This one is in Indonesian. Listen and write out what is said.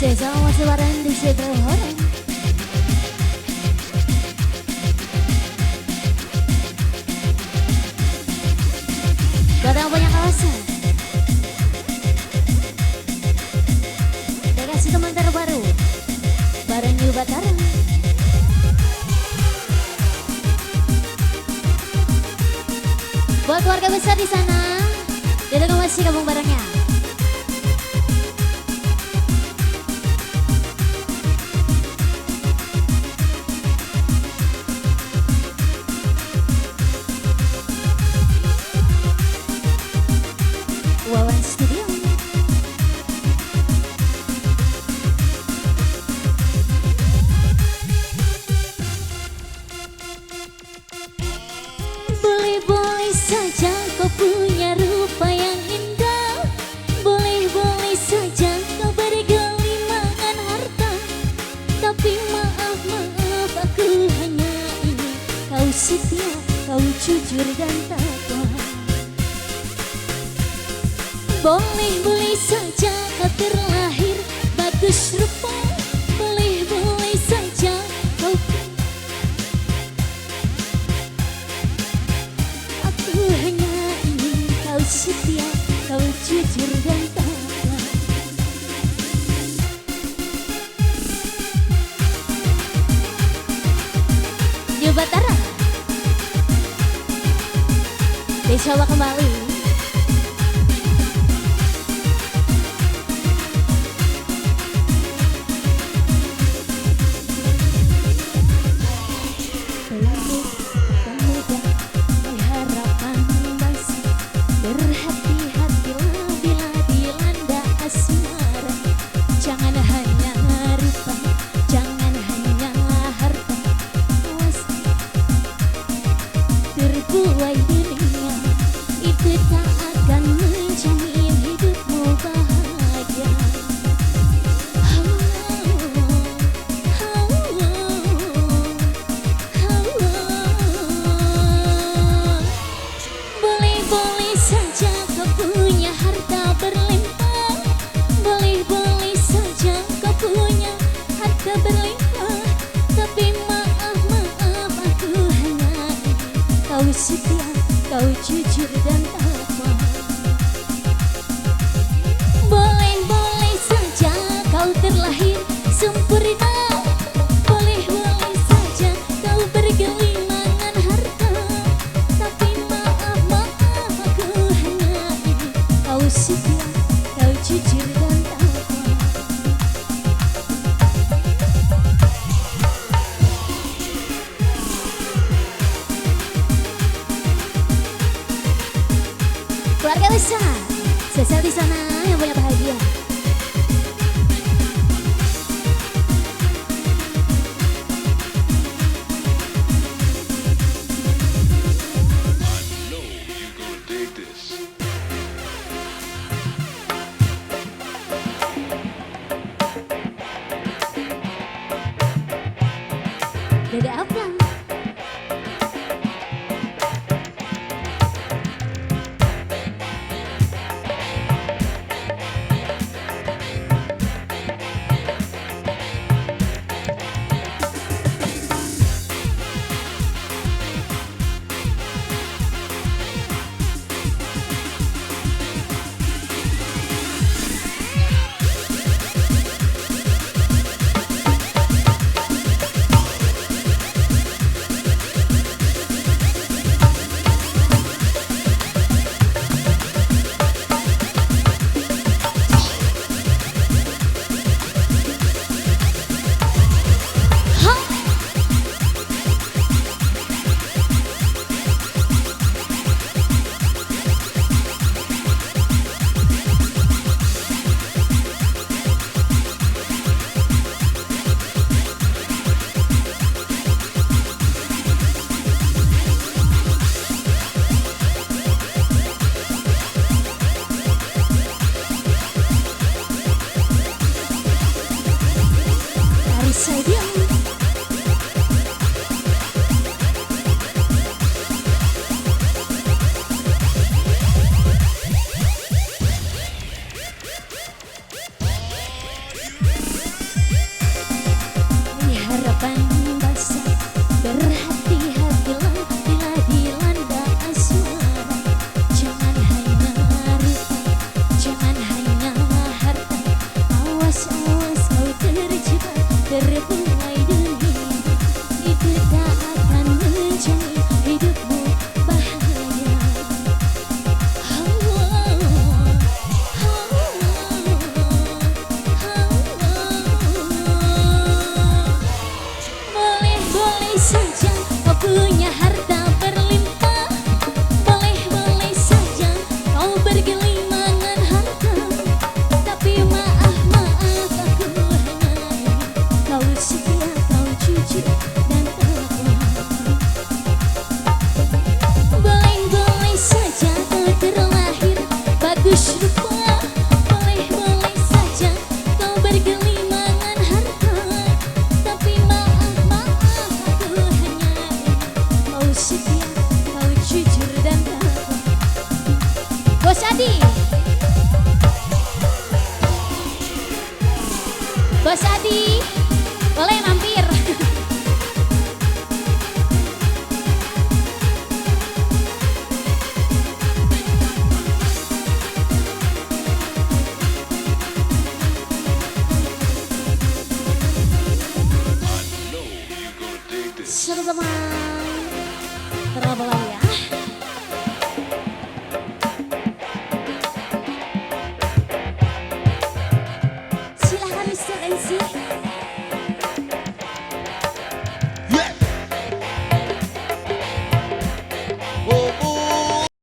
Desa masih bareng di situ orang. Buat yang punya kawasan, dikasih teman terbaru bareng New Batara. Buat keluarga besar di sana, jadi masih gabung barengnya. Wawan Studio. Boleh-boleh saja kau punya rupa yang indah, boleh-boleh saja kau bergelimangan harta, tapi maaf aku hanya ingin kau setia, kau jujur dan takwa. Boleh-boleh saja kau terlahir bagus rupa, boleh-boleh saja kau. Aku hanya ingin kau setia, kau jujur dan takwa. New Batara, dicoba kembali. Berhati-hatilah bila dilanda asmara, jangan hanya rupa, jangan hanya harta, awas terbuai dirinya, itu tak akan menjamin hidupmu bahagia. Boleh-boleh saja kau punya harta berlimpah, boleh-boleh saja kau punya harta berlimpah, tapi maaf aku hanya ingin kau setia, kau jujur dan takwa. Boleh-boleh saja kau terlahir sempurna, boleh-boleh saja kau bergelimangan harta, tapi maaf aku hanya ingin kau setia, kau jujur dan takwa. Keluarga besar, sesal di sana yang punya bahagia. Dede apa? setia, kau jujur dan takwa. Bos Adi, Bos Adi, boleh mampir. Sama-sama. Terlalu